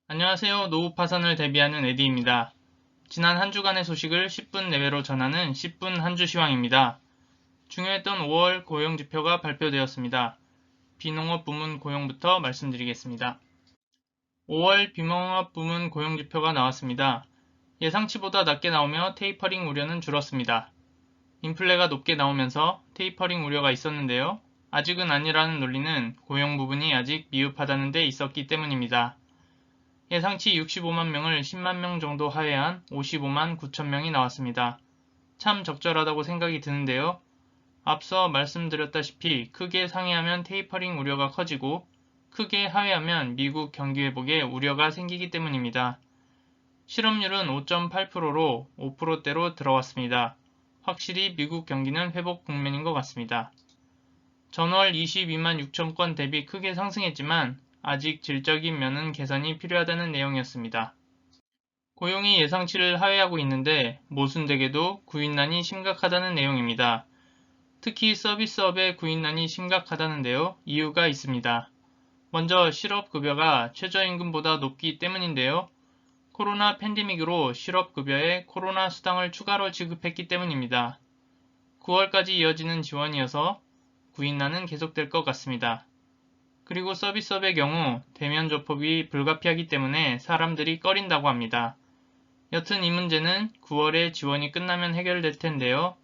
안녕하세요. 노후 파산을 대비하는 에디입니다. 지난 한 주간의 소식을 10분 내외로 전하는 10분 한 주 시황입니다. 중요했던 5월 고용지표가 발표되었습니다. 비농업 부문 고용부터 말씀드리겠습니다. 5월 비농업 부문 고용지표가 나왔습니다. 예상치보다 낮게 나오며 테이퍼링 우려는 줄었습니다. 인플레가 높게 나오면서 테이퍼링 우려가 있었는데요. 아직은 아니라는 논리는 고용 부분이 아직 미흡하다는 데 있었기 때문입니다. 예상치 65만 명을 10만 명 정도 하회한 55만 9천 명이 나왔습니다. 참 적절하다고 생각이 드는데요. 앞서 말씀드렸다시피 크게 상회하면 테이퍼링 우려가 커지고 크게 하회하면 미국 경기 회복에 우려가 생기기 때문입니다. 실업률은 5.8%로 5%대로 들어왔습니다. 확실히 미국 경기는 회복 국면인 것 같습니다. 전월 22만 6천 건 대비 크게 상승했지만 아직 질적인 면은 개선이 필요하다는 내용이었습니다. 고용이 예상치를 하회하고 있는데 모순되게도 구인난이 심각하다는 내용입니다. 특히 서비스업의 구인난이 심각하다는데요. 이유가 있습니다. 먼저 실업급여가 최저임금보다 높기 때문인데요. 코로나 팬데믹으로 실업급여에 코로나 수당을 추가로 지급했기 때문입니다. 9월까지 이어지는 지원이어서 구인난은 계속될 것 같습니다. 그리고 서비스업의 경우 대면 접촉이 불가피하기 때문에 사람들이 꺼린다고 합니다. 여튼 이 문제는 9월에 지원이 끝나면 해결될 텐데요.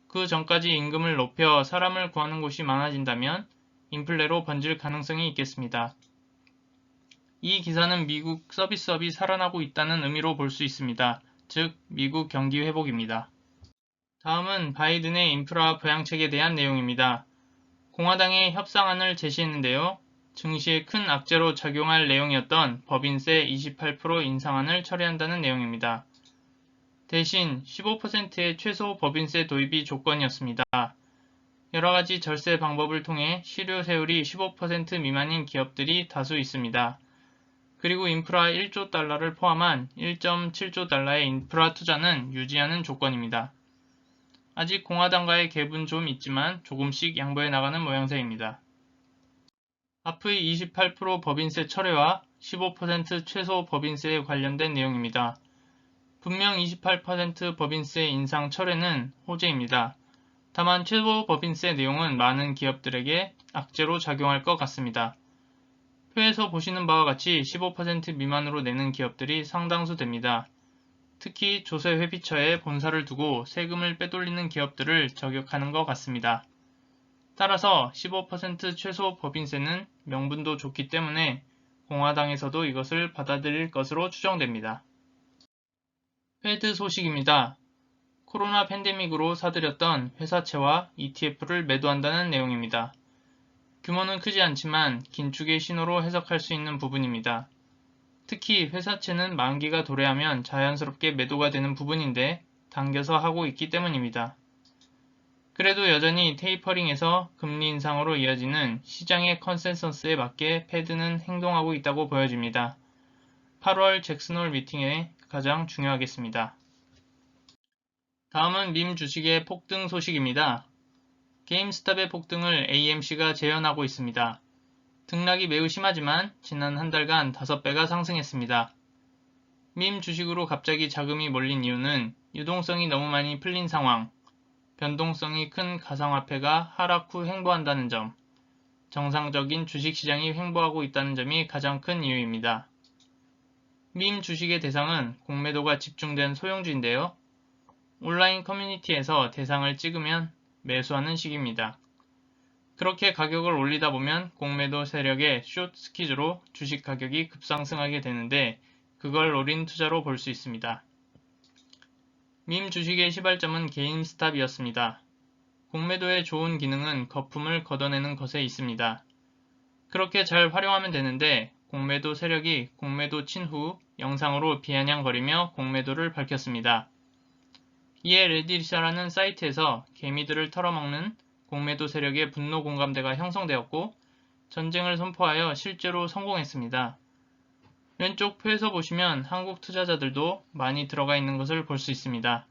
그 전까지 임금을 높여 사람을 구하는 곳이 많아진다면 인플레로 번질 가능성이 있겠습니다. 이 기사는 미국 서비스업이 살아나고 있다는 의미로 볼 수 있습니다. 즉 미국 경기 회복입니다. 다음은 바이든의 인프라 부양책에 대한 내용입니다. 공화당의 협상안을 제시했는데요. 증시에 큰 악재로 작용할 내용이었던 법인세 28% 인상안을 처리한다는 내용입니다. 대신 15%의 최소 법인세 도입이 조건이었습니다. 여러가지 절세 방법을 통해 실효세율이 15% 미만인 기업들이 다수 있습니다. 그리고 인프라 1조 달러를 포함한 1.7조 달러의 인프라 투자는 유지하는 조건입니다. 아직 공화당과의 갭은 좀 있지만 조금씩 양보해 나가는 모양새입니다. 앞의 28% 법인세 철회와 15% 최소 법인세에 관련된 내용입니다. 분명 28% 법인세 인상 철회는 호재입니다. 다만 최소 법인세 내용은 많은 기업들에게 악재로 작용할 것 같습니다. 표에서 보시는 바와 같이 15% 미만으로 내는 기업들이 상당수 됩니다. 특히 조세회피처에 본사를 두고 세금을 빼돌리는 기업들을 저격하는 것 같습니다. 따라서 15% 최소 법인세는 명분도 좋기 때문에 공화당에서도 이것을 받아들일 것으로 추정됩니다. 페드 소식입니다. 코로나 팬데믹으로 사들였던 회사채와 ETF를 매도한다는 내용입니다. 규모는 크지 않지만 긴축의 신호로 해석할 수 있는 부분입니다. 특히 회사채는 만기가 도래하면 자연스럽게 매도가 되는 부분인데 당겨서 하고 있기 때문입니다. 그래도 여전히 테이퍼링에서 금리 인상으로 이어지는 시장의 컨센서스에 맞게 패드는 행동하고 있다고 보여집니다. 8월 잭슨홀 미팅에 가장 중요하겠습니다. 다음은 밈 주식의 폭등 소식입니다. 게임스탑의 폭등을 AMC가 재현하고 있습니다. 등락이 매우 심하지만 지난 한 달간 5배가 상승했습니다. 밈 주식으로 갑자기 자금이 몰린 이유는 유동성이 너무 많이 풀린 상황, 변동성이 큰 가상화폐가 하락 후 횡보한다는 점, 정상적인 주식시장이 횡보하고 있다는 점이 가장 큰 이유입니다. 밈 주식의 대상은 공매도가 집중된 소형주인데요. 온라인 커뮤니티에서 대상을 찍으면 매수하는 식입니다. 그렇게 가격을 올리다 보면 공매도 세력의 숏 스퀴즈로 주식 가격이 급상승하게 되는데 그걸 노린 투자로 볼 수 있습니다. 밈 주식의 시발점은 게임스탑이었습니다. 공매도의 좋은 기능은 거품을 걷어내는 것에 있습니다. 그렇게 잘 활용하면 되는데 공매도 세력이 공매도 친 후 영상으로 비아냥거리며 공매도를 밝혔습니다. 이에 레딧이라는 사이트에서 개미들을 털어먹는 공매도 세력의 분노 공감대가 형성되었고 전쟁을 선포하여 실제로 성공했습니다. 왼쪽 표에서 보시면 한국 투자자들도 많이 들어가 있는 것을 볼 수 있습니다.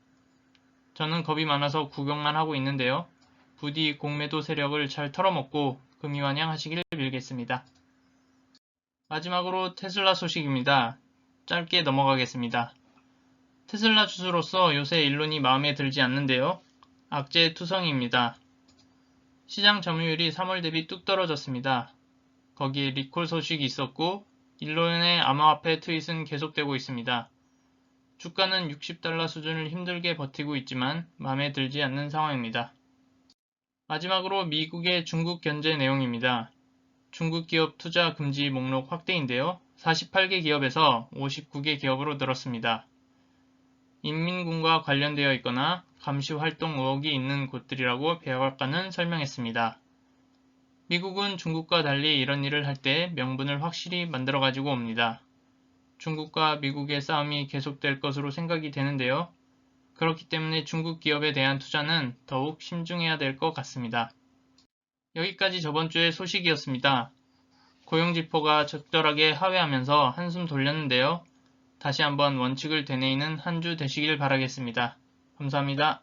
저는 겁이 많아서 구경만 하고 있는데요. 부디 공매도 세력을 잘 털어먹고 금이환영하시길 빌겠습니다. 마지막으로 테슬라 소식입니다. 짧게 넘어가겠습니다. 테슬라 주주로서 요새 일론이 마음에 들지 않는데요. 악재 투성이입니다. 시장 점유율이 3월 대비 뚝 떨어졌습니다. 거기에 리콜 소식이 있었고 일론의 암호화폐 트윗은 계속되고 있습니다. 주가는 60달러 수준을 힘들게 버티고 있지만 마음에 들지 않는 상황입니다. 마지막으로 미국의 중국 견제 내용입니다. 중국 기업 투자 금지 목록 확대인데요. 48개 기업에서 59개 기업으로 늘었습니다. 인민군과 관련되어 있거나 감시활동 의혹이 있는 곳들이라고 백악관은 설명했습니다. 미국은 중국과 달리 이런 일을 할 때 명분을 확실히 만들어 가지고 옵니다. 중국과 미국의 싸움이 계속될 것으로 생각이 되는데요. 그렇기 때문에 중국 기업에 대한 투자는 더욱 신중해야 될 것 같습니다. 여기까지 저번 주의 소식이었습니다. 고용지표가 적절하게 하회하면서 한숨 돌렸는데요. 다시 한번 원칙을 되뇌이는 한 주 되시길 바라겠습니다. 감사합니다.